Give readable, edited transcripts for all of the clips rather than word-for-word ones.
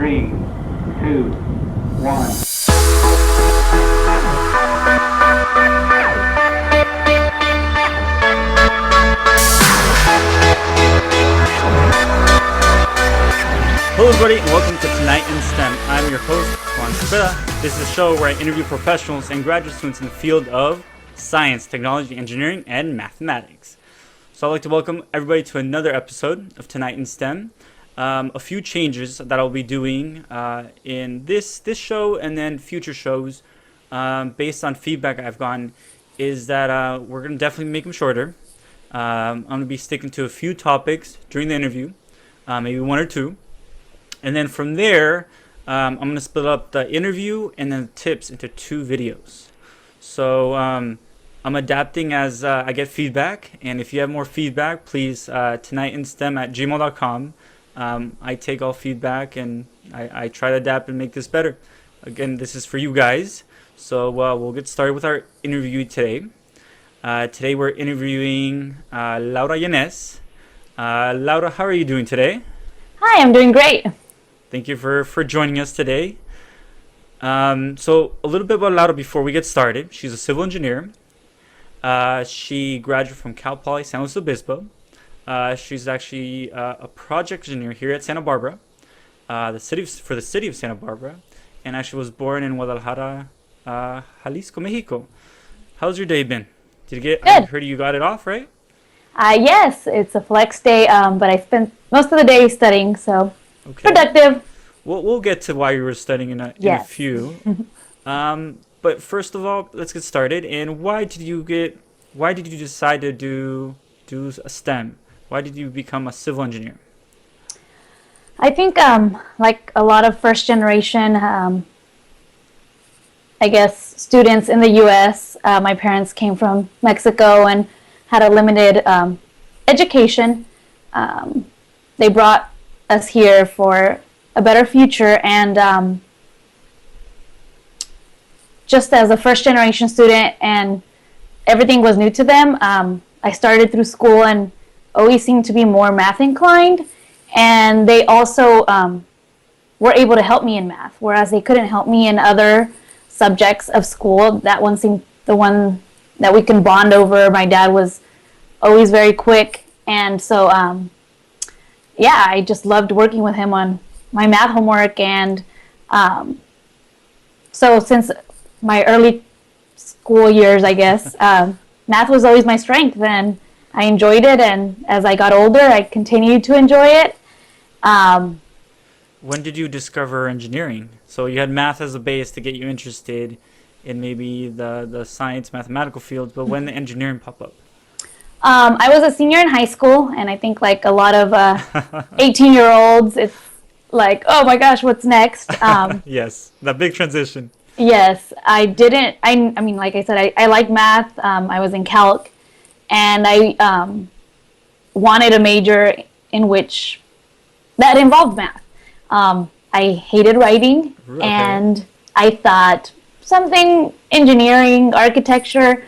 3, 2, 1. Hello everybody and welcome to Tonight in STEM. I'm your host, Juan. This is a show where I interview professionals and graduate students in the field of science, technology, engineering, and mathematics. So I'd like to welcome everybody to another episode of Tonight in STEM. A few changes that I'll be doing in this show and then future shows based on feedback I've gotten is that we're going to definitely make them shorter. I'm going to be sticking to a few topics during the interview, maybe one or two. And then from there, I'm going to split up the interview and then the tips into two videos. So I'm adapting as I get feedback. And if you have more feedback, please tonightInSTEM@gmail.com. I take all feedback and I try to adapt and make this better. Again, this is for you guys. So we'll get started with our interview today. Today we're interviewing Laura Yanez. Laura, how are you doing today? Hi, I'm doing great. Thank you for joining us today. So a little bit about Laura before we get started. She's a civil engineer. She graduated from Cal Poly San Luis Obispo. She's actually a project engineer here at Santa Barbara, the city of Santa Barbara, and actually was born in Guadalajara, Jalisco, Mexico. How's your day been? Good. I heard you got it off, right? Yes, it's a flex day, but I spent most of the day studying, so productive. We'll get to why you were studying in a few. But first of all, let's get started. And why did you decide to do a STEM? Why did you become a civil engineer? I think, like a lot of first generation, I guess, students in the U.S., my parents came from Mexico and had a limited education. They brought us here for a better future, and just as a first generation student and everything was new to them, I started through school and always seemed to be more math inclined, and they also were able to help me in math, whereas they couldn't help me in other subjects of school. That one seemed the one that we can bond over. My dad was always very quick, and so I just loved working with him on my math homework. And so since my early school years, I guess, math was always my strength, and I enjoyed it. And as I got older, I continued to enjoy it. When did you discover engineering? So you had math as a base to get you interested in maybe the science, mathematical fields, but when did engineering pop up? I was a senior in high school, and I think like a lot of 18-year-olds, it's like, oh my gosh, what's next? Yes, that big transition. Yes, I mean, like I said, I like math. I was in calc, and I wanted a major in which that involved math. I hated writing, Okay. and I thought something engineering, architecture,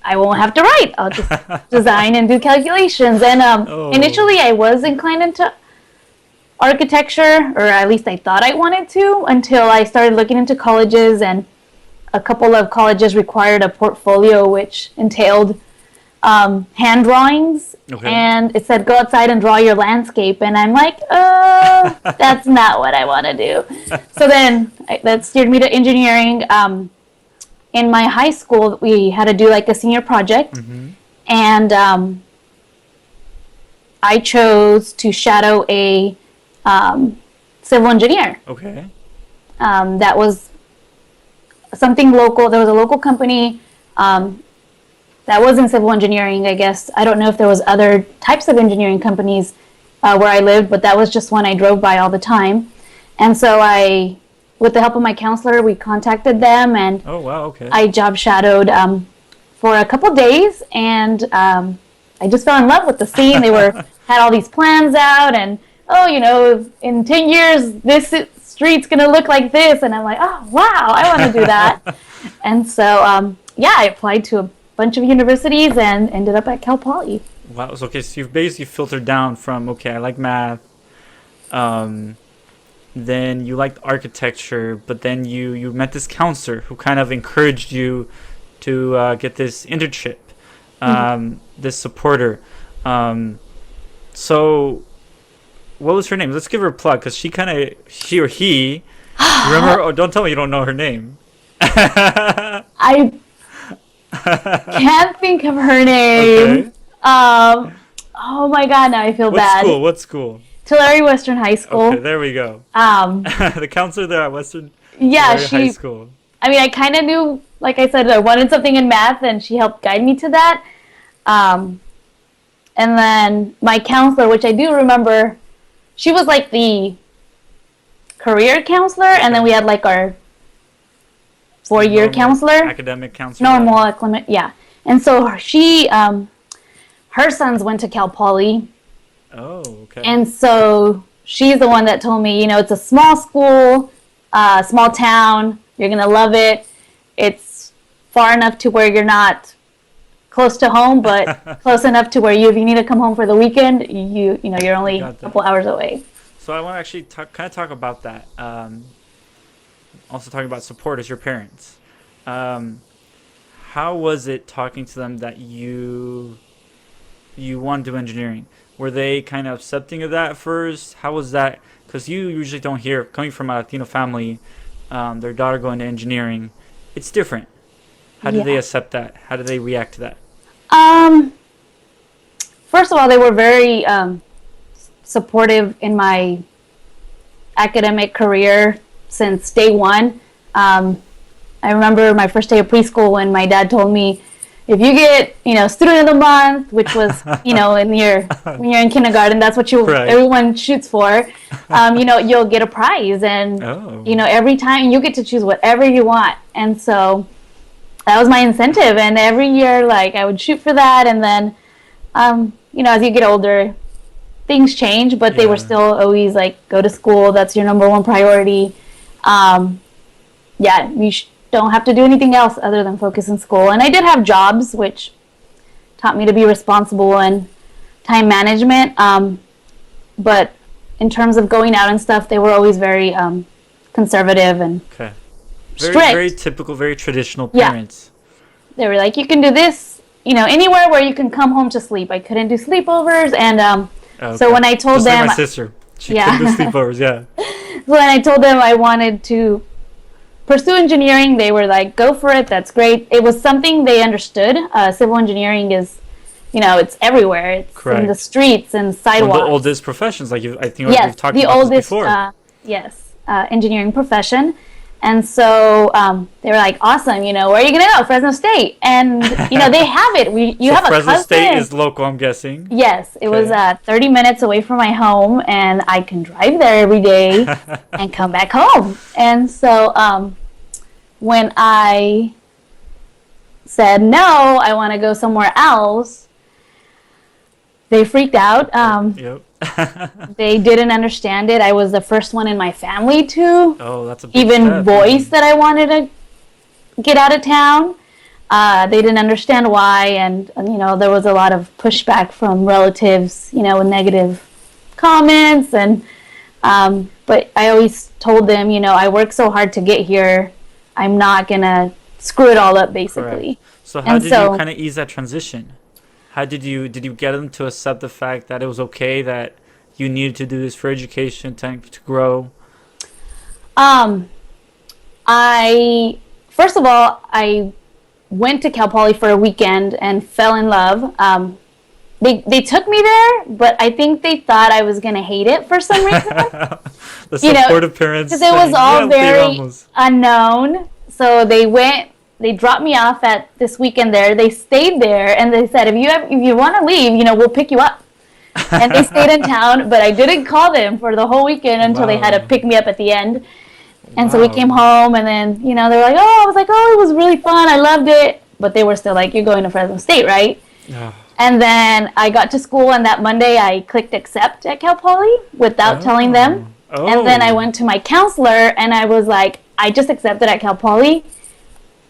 I won't have to write. I'll just design and do calculations. And initially I was inclined into architecture, or at least I thought I wanted to, until I started looking into colleges, and a couple of colleges required a portfolio which entailed hand drawings. Okay. And it said go outside and draw your landscape, and I'm like, that's not what I want to do. So then that steered me to engineering. In my high school, we had to do like a senior project, and I chose to shadow a civil engineer. Okay. That was something local. There was a local company that was in civil engineering, I guess. I don't know if there was other types of engineering companies where I lived, but that was just one I drove by all the time. And so with the help of my counselor, we contacted them, and Oh, wow, okay. I job shadowed for a couple days, and I just fell in love with the scene. They had all these plans out, and in 10 years, this street's going to look like this. And I'm like, oh, wow, I want to do that. And so, I applied to a bunch of universities and ended up at Cal Poly. Wow. So, okay, so you've basically filtered down from, okay, I like math. then you liked architecture, but then you met this counselor who kind of encouraged you to get this internship, this supporter. So what was her name? Let's give her a plug, because she or he, remember? Oh, don't tell me you don't know her name. I can't think of her name. Okay. Oh my God, now I feel bad. What school? Tulare Western High School. Okay, there we go. The counselor there at Western Yeah, Tulare High School. I mean, I kind of knew, like I said, I wanted something in math, and she helped guide me to that. And then my counselor, which I do remember, she was like the career counselor, and then we had like our 4-year counselor. Academic counselor. Normal, acclimate, yeah. And so she, her sons went to Cal Poly. Oh, okay. And so she's the one that told me, you know, it's a small school, small town. You're going to love it. It's far enough to where you're not close to home, but close enough to where if you need to come home for the weekend, you know, you're only a couple hours away. So I want to actually talk about that. Also talking about support as your parents. How was it talking to them that you want to do engineering? Were they kind of accepting of that at first? How was that? Because you usually don't hear, coming from a Latino family, their daughter going to engineering. It's different. How did they accept that? How did they react to that? First of all, they were very supportive in my academic career since day one. I remember my first day of preschool when my dad told me, if you get, you know, student of the month, which was, you know, when you're in kindergarten, that's what everyone shoots for. You know, you'll get a prize, and you know, every time you get to choose whatever you want. And so that was my incentive. And every year, like, I would shoot for that. And then, you know, as you get older, things change, but they were still always like, go to school. That's your number one priority. You don't have to do anything else other than focus in school. And I did have jobs, which taught me to be responsible and time management. But in terms of going out and stuff, they were always very conservative and strict. Very typical, very traditional parents. Yeah. They were like, you can do this, you know, anywhere where you can come home to sleep. I couldn't do sleepovers. And so when I told them... Like my sister. She couldn't do sleepovers, So when I told them I wanted to pursue engineering, they were like, go for it, that's great. It was something they understood. Civil engineering is, you know, it's everywhere. It's in the streets and sidewalks. One of the oldest professions, like I think we've talked about this before. Engineering profession. And so they were like, awesome, you know, where are you going to go? Fresno State. And, you know, they have it. You have a cousin. Fresno State is local, I'm guessing. Yes, it was 30 minutes away from my home, and I can drive there every day and come back home. And so when I said, no, I want to go somewhere else, they freaked out. They didn't understand it. I was the first one in my family to that's a big even step, voice that I wanted to get out of town. They didn't understand why, and you know, there was a lot of pushback from relatives, you know, with negative comments, and but I always told them, you know, I worked so hard to get here. I'm not gonna screw it all up, basically. Correct. So how did you kind of ease that transition? How did you get them to accept the fact that it was okay that you needed to do this for education to grow? First of all, I went to Cal Poly for a weekend and fell in love. They took me there, but I think they thought I was gonna hate it for some reason. The supportive parents, because it was all very unknown. So they dropped me off at this weekend there. They stayed there, and they said, if you want to leave, you know, we'll pick you up. And they stayed in town, but I didn't call them for the whole weekend until they had to pick me up at the end. And so we came home, and then, you know, they were like, I was like, it was really fun. I loved it. But they were still like, you're going to Fresno State, right? And then I got to school, and that Monday I clicked accept at Cal Poly without telling them. And then I went to my counselor, and I was like, I just accepted at Cal Poly.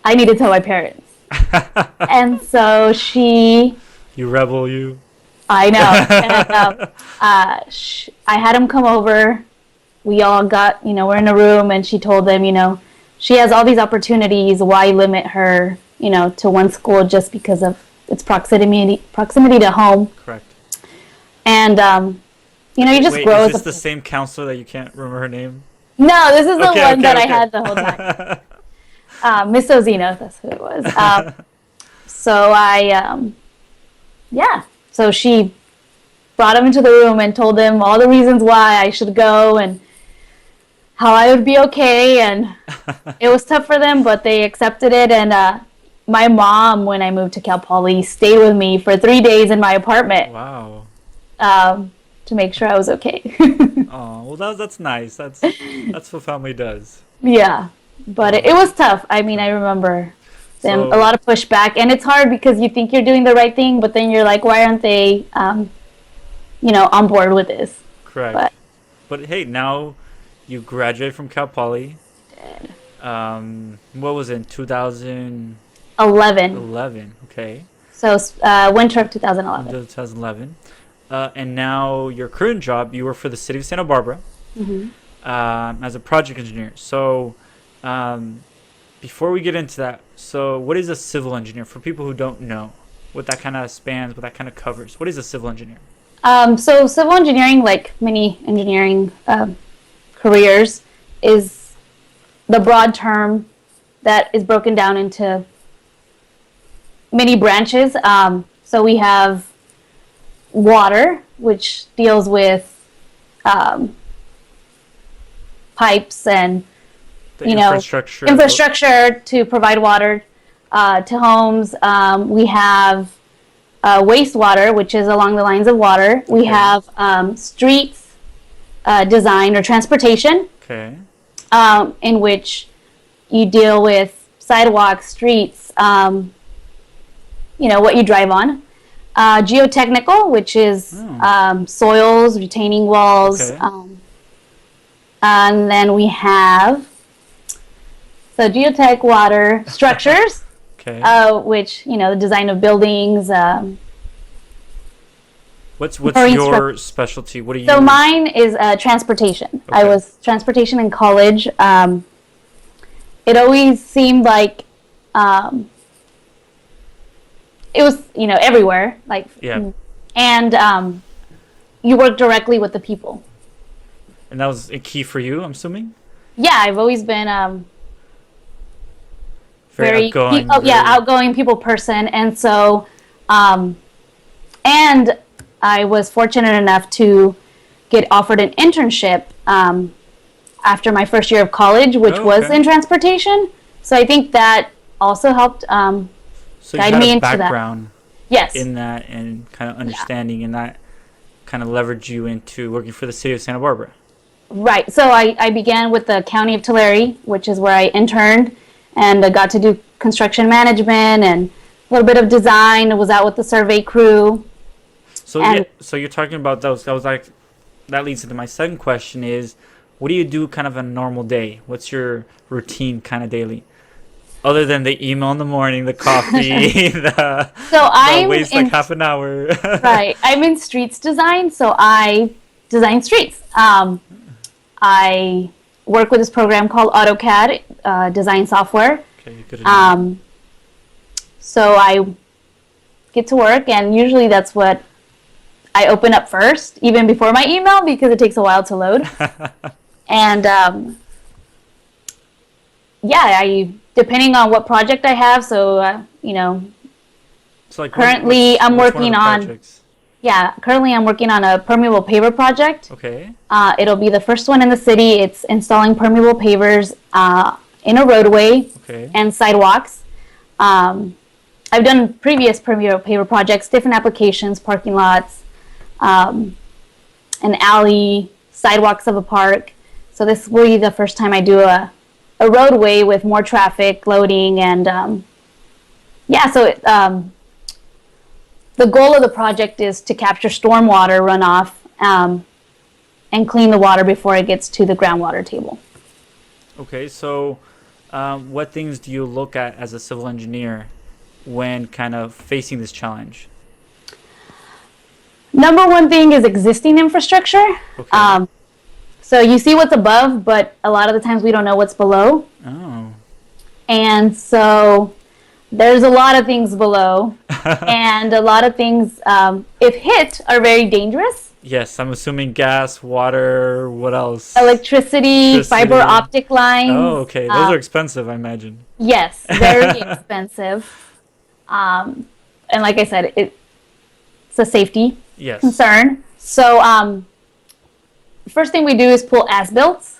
I need to tell my parents. And so You rebel, you. I know. And, I had him come over we all got, we're in a room, and she told them, she has all these opportunities. Why limit her, to one school just because of its proximity to home? Correct. And you just Wait, grow. Is this the same counselor that you can't remember her name? No, this is the one that okay. I had the whole time. Miss Ozino, that's who it was. So so she brought him into the room and told him all the reasons why I should go and how I would be okay. And it was tough for them, but they accepted it. And my mom, when I moved to Cal Poly, stayed with me for 3 days in my apartment. Wow. To make sure I was okay. Oh, well, that's nice. That's what family does. Yeah, but it was tough. I mean, I remember them a lot of pushback, and it's hard because you think you're doing the right thing, but then you're like, why aren't they, on board with this? Correct. But hey, now you graduated from Cal Poly. Did. What was it, in 2011? 11. Okay. So winter of 2011. 2011. And now your current job, you work for the city of Santa Barbara as a project engineer. So before we get into that, so what is a civil engineer? For people who don't know what that kind of spans, what that kind of covers, what is a civil engineer? So civil engineering, like many engineering careers, is the broad term that is broken down into many branches. So we have water, which deals with pipes and infrastructure to provide water to homes. We have wastewater, which is along the lines of water. We have streets design or transportation, in which you deal with sidewalks, streets, what you drive on. Geotechnical, which is soils, retaining walls. And then we have geotech, water, structures, which, the design of buildings. What's your specialty? What do you? So mine is transportation. I was transportation in college. It always seemed like it was, everywhere. And you work directly with the people. And that was a key for you, I'm assuming? Yeah, I've always been very outgoing. Outgoing people person. And so, and I was fortunate enough to get offered an internship after my first year of college, which was in transportation. So I think that also helped guide me into background that. In that, and kind of understanding, and that kind of leveraged you into working for the city of Santa Barbara. Right. So I began with the county of Tulare, which is where I interned, and I got to do construction management and a little bit of design. I was out with the survey crew. So so you're talking about those. That leads into my second question: is what do you do kind of a normal day? What's your routine kind of daily? Other than the email in the morning, the coffee, I waste half an hour. Right. I'm in streets design, so I design streets. I work with this program called AutoCAD, design software. Okay, good enough. So I get to work, and usually that's what I open up first, even before my email, because it takes a while to load. And depending on what project I have, so currently I'm working on. Yeah, currently I'm working on a permeable paver project. Okay. It'll be the first one in the city. It's installing permeable pavers in a roadway and sidewalks. I've done previous permeable paver projects, different applications, parking lots, an alley, sidewalks of a park. So this will be the first time I do a roadway with more traffic loading, and the goal of the project is to capture stormwater runoff and clean the water before it gets to the groundwater table. Okay, so what things do you look at as a civil engineer when kind of facing this challenge? Number one thing is existing infrastructure. So you see what's above, but a lot of the times we don't know what's below. Oh. And so there's a lot of things below, and a lot of things, if hit, are very dangerous. Yes, I'm assuming gas, water, what else? Electricity, fiber optic lines. Oh, okay. Those are expensive, I imagine. Yes, very expensive. And like I said, it's a safety Yes. concern. So first thing we do is pull as-built,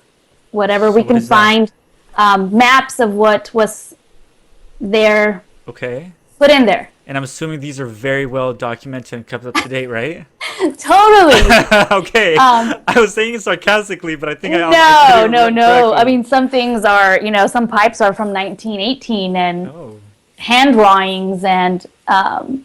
whatever we what can is that? find, maps of what was there, Okay. put in there. And I'm assuming these are very well documented and kept up to date, right? Totally. Okay. I was saying it sarcastically, but I think I No. correctly. I mean, some things are, some pipes are from 1918 and Oh. hand drawings, and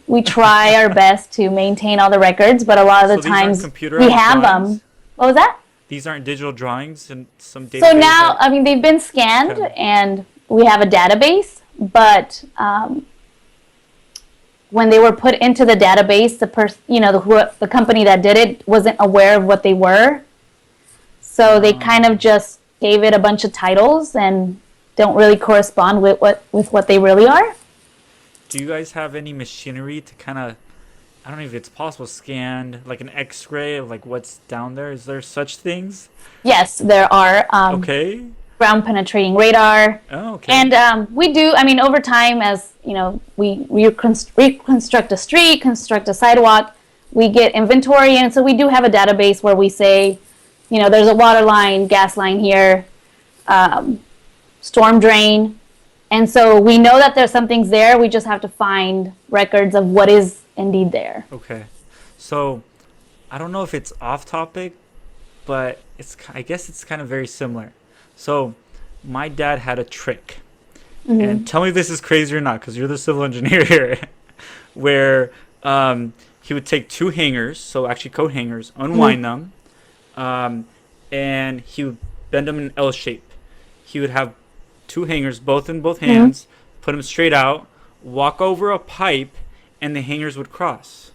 we try our best to maintain all the records, but a lot of So the these aren't times we computerized have drawings? them. What was that? These aren't digital drawings and some database. So now, I mean, they've been scanned, Okay. and we have a database, but when they were put into the database, the company that did it wasn't aware of what they were. So they kind of just gave it a bunch of titles and don't really correspond with what they really are. Do you guys have any machinery to kind of, I don't know if it's possible, scan like an X-ray of like what's down there? Is there such things? Yes, there are Okay. ground penetrating radar. Oh, okay. And we do, I mean, over time, as we reconstruct a street, construct a sidewalk, we get inventory, and so we do have a database where we say, there's a water line, gas line here, storm drain, and so we know that there's some things there. We just have to find records of what is indeed there. Okay. So I don't know if it's off topic, but I guess it's kind of very similar. So my dad had a trick. And tell me if this is crazy or not, because you're the civil engineer here, where he would take two hangers, so actually coat hangers, unwind them, and he would bend them in an L shape. He would have two hangers, both in both hands, put them straight out, walk over a pipe, and the hangers would cross.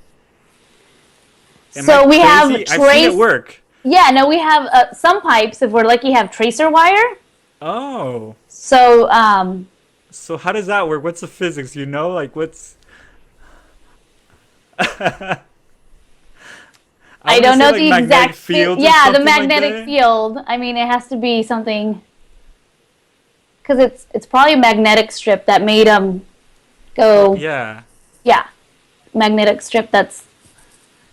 So we have I've seen it work. Yeah, no, we have some pipes, if we're lucky, have tracer wire. Oh. So So how does that work? What's the physics? Like what's? I don't know the exact field. Yeah, the magnetic field. I mean, it has to be something, because it's probably a magnetic strip that made them go. Yeah. Yeah, magnetic strip. That's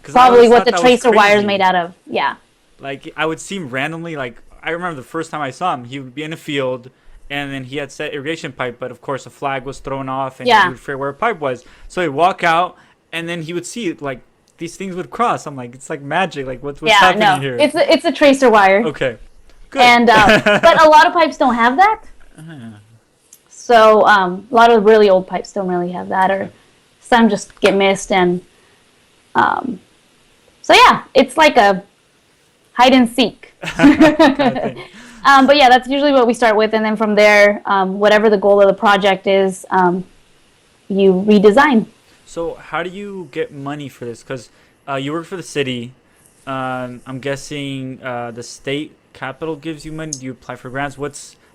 'Cause I probably always what thought the that was tracer wire is crazy. made out of. Yeah. Like I would see him randomly. Like I remember the first time I saw him, he would be in a field, and then he had set irrigation pipe, but of course a flag was thrown off, and Yeah. he would figure where a pipe was. So he'd walk out, and then he would see it, like these things would cross. I'm like, it's like magic. Like what's happening here? It's a tracer wire. Okay. Good. And but a lot of pipes don't have that. So a lot of really old pipes don't really have that, or some just get missed, and so yeah, it's like a hide and seek. But yeah, that's usually what we start with, and then from there, whatever the goal of the project is, you redesign. So how do you get money for this? Because you work for the city. I'm guessing the state capital gives you money. Do you apply for grants?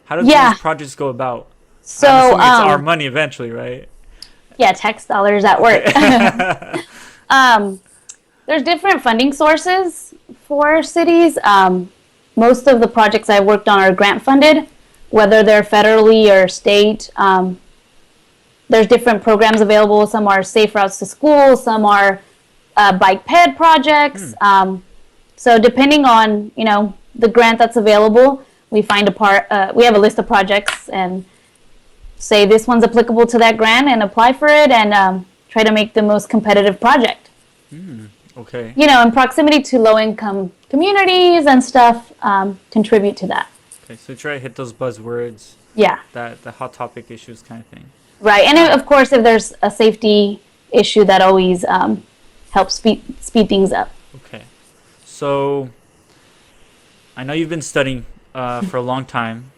How do these projects go about? So I'm assuming it's our money eventually, right? Yeah, tax dollars at work. There's different funding sources for cities. Most of the projects I worked on are grant funded, whether they're federally or state. There's different programs available. Some are safe routes to school. Some are bike ped projects. So depending on the grant that's available, we find we have a list of projects and say this one's applicable to that grant and apply for it, and try to make the most competitive project. Okay. And proximity to low-income communities and stuff contribute to that. Okay, so try to hit those buzzwords. Yeah. The hot topic issues kind of thing. Right, and of course, if there's a safety issue, that always helps speed things up. Okay, so I know you've been studying for a long time.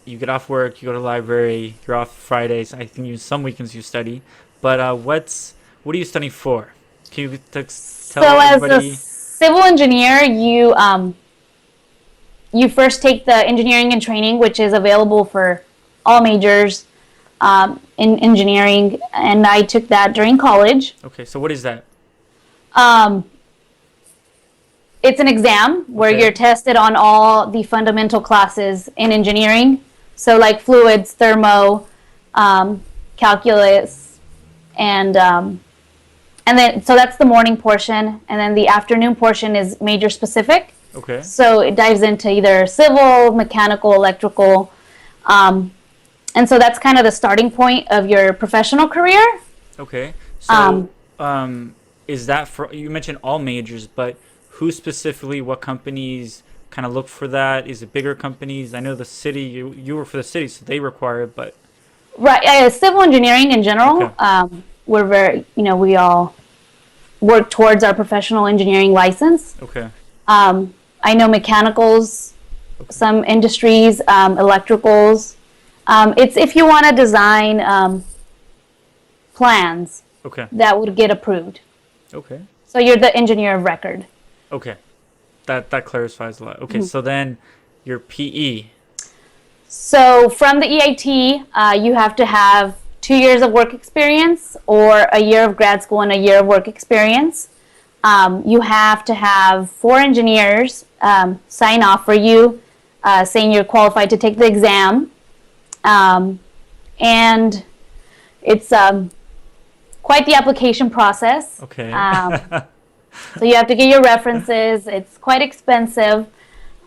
You get off work, you go to the library. You're off Fridays. I think some weekends you study. But what are you studying for? Can you tell So everybody? as a civil engineer, you you first take the engineering and training, which is available for all majors in engineering, and I took that during college. Okay, so what is that? It's an exam where Okay. you're tested on all the fundamental classes in engineering. So like fluids, thermo, calculus, and then so that's the morning portion, and then the afternoon portion is major specific. Okay. So it dives into either civil, mechanical, electrical, and so that's kind of the starting point of your professional career. Okay. So, is that for, you mentioned all majors, but who specifically, what companies kind of look for that? Is it bigger companies? I know the city, you were for the city, so they require it, but. Right, civil engineering in general, Okay. we're very, we all work towards our professional engineering license. Okay. I know mechanicals, some industries, electricals. It's if you want to design plans Okay. that would get approved. Okay. So you're the engineer of record. Okay. That clarifies a lot. Okay, so then your PE. So from the EIT, you have to have 2 years of work experience or a year of grad school and a year of work experience. You have to have 4 engineers sign off for you, saying you're qualified to take the exam. And it's quite the application process. Okay. So you have to get your references. It's quite expensive.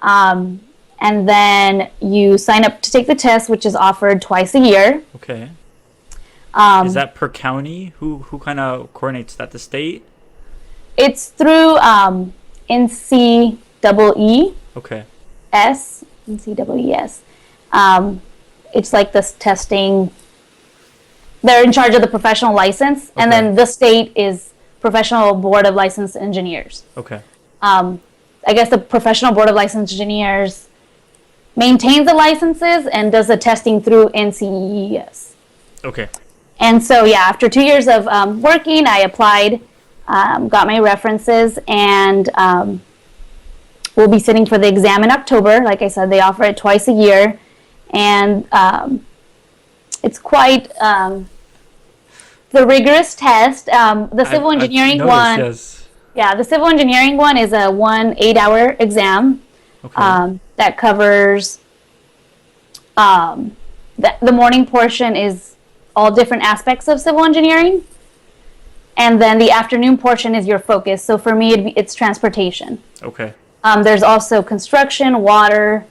And then you sign up to take the test, which is offered twice a year. Okay. Is that per county? Who kind of coordinates that? The state? It's through NCEES. Okay. NCEES. It's like this testing. They're in charge of the professional license, and Okay. then the state is Professional Board of Licensed Engineers. Okay. I guess the Professional Board of Licensed Engineers maintains the licenses and does the testing through NCEES. Okay. And so, yeah, after 2 years of working, I applied, got my references, and we'll be sitting for the exam in October. Like I said, they offer it twice a year, and it's quite the rigorous test. The civil engineering I've one, noticed, yeah, the civil engineering one is a 8-hour exam. yes. Okay. That covers the morning portion is all different aspects of civil engineering, and then the afternoon portion is your focus. So for me, it's transportation. Okay. There's also construction, water,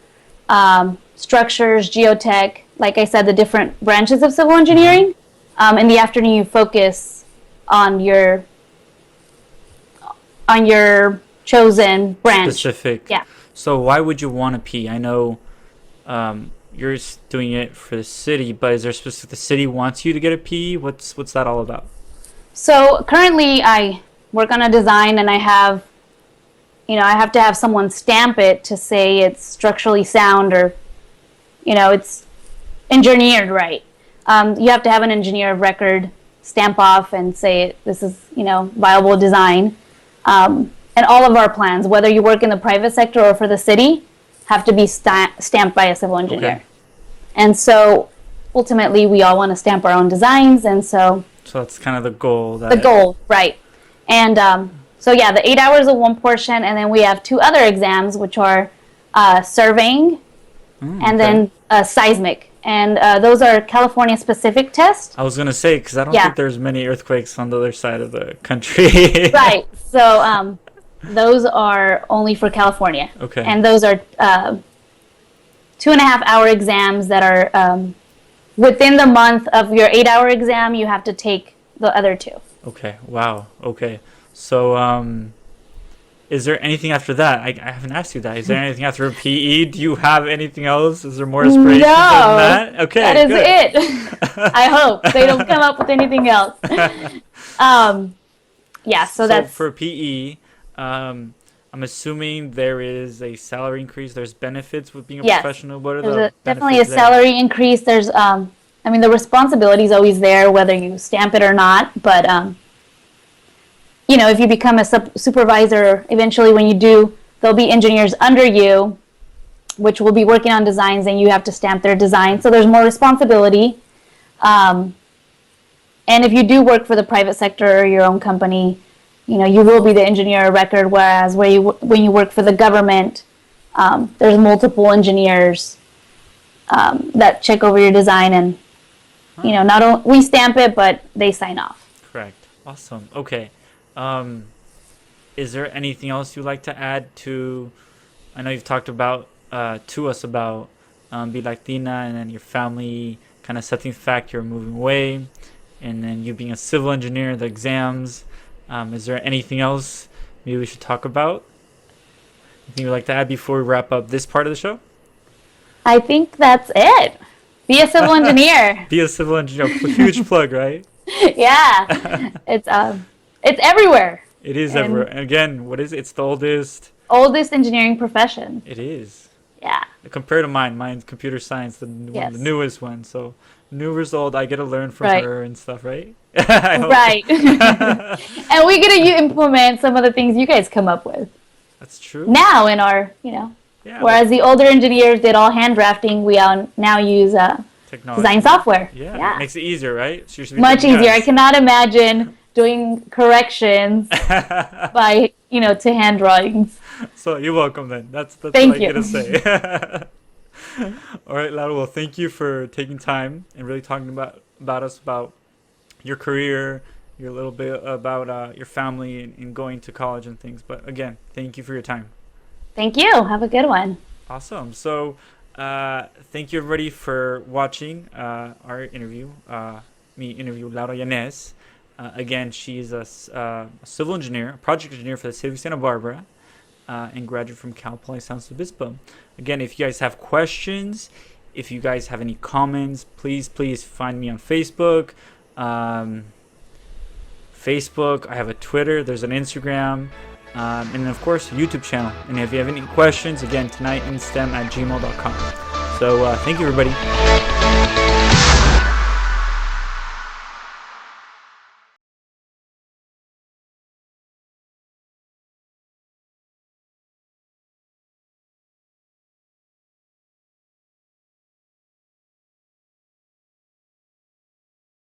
structures, geotech. Like I said, the different branches of civil engineering. In the afternoon, you focus on your chosen branch. Specific. Yeah. So why would you want a P? I know you're doing it for the city, but is there specific, the city wants you to get a P? What's that all about? So currently I work on a design, and I have to have someone stamp it to say it's structurally sound, or, it's engineered right. You have to have an engineer of record stamp off and say this is, viable design. And all of our plans, whether you work in the private sector or for the city, have to be stamped by a civil engineer. Okay. And so ultimately we all want to stamp our own designs, and so that's kind of the goal. the goal, right. And so yeah, the 8 hours of one portion, and then we have 2 other exams, which are surveying and then seismic. And those are California specific tests. I was going to say, because I don't Yeah. think there's many earthquakes on the other side of the country. Right. So those are only for California. Okay. And those are 2.5-hour exams that are within the month of your 8-hour exam. You have to take the other 2. Okay. Wow. Okay. So, is there anything after that? I haven't asked you that. Is there anything after a PE? Do you have anything else? Is there more aspirations than that? Okay. That is good. it. I hope they don't come up with anything else. Yeah. So that's for PE. I'm assuming there is a salary increase. There's benefits with being a Yes. professional. What are there's the definitely a benefits there? salary increase. There's the responsibility is always there, whether you stamp it or not. But if you become a supervisor, eventually when you do, there'll be engineers under you, which will be working on designs, and you have to stamp their design. So there's more responsibility. And if you do work for the private sector or your own company, you know, you will be the engineer of record, whereas when you work for the government, there's multiple engineers that check over your design, and you know, not only we stamp it, but they sign off. Correct. Awesome. Okay. Is there anything else you'd like to add to? I know you've talked about to us about Be Latina, and then your family kind of setting the fact you're moving away, and then you being a civil engineer, the exams. Is there anything else maybe we should talk about? Anything you'd like to add before we wrap up this part of the show? I think that's it. Be a civil engineer. Be a civil engineer. Huge plug, right? Yeah. It's everywhere. It is everywhere. And again, what is it? It's the oldest engineering profession. It is. Yeah. Compared to mine, mine's computer science, one of the newest one. So new result, I get to learn from her and stuff, right? Right. And we get to implement some of the things you guys come up with. That's true. Now in our, you know, yeah, whereas the older engineers did all hand drafting, we now use design software. Yeah. It makes it easier, right? So much easier. I cannot imagine doing corrections by, you know, to hand drawings. So you're welcome then. That's Thank what you. I'm gonna say. All right, Laura. Well, thank you for taking time and really talking about your career, your little bit about your family and going to college and things. But again, thank you for your time. Thank you. Have a good one. Awesome. So thank you everybody for watching our interview. Me interview Laura Yanez. Again, she's a civil engineer, a project engineer for the city of Santa Barbara, and graduate from Cal Poly San Luis Obispo. Again, if you guys have questions, if you guys have any comments, please find me on Facebook. I have a Twitter, there's an Instagram, and then of course a YouTube channel. And if you have any questions, again, tonightInSTEM@gmail.com. So thank you everybody.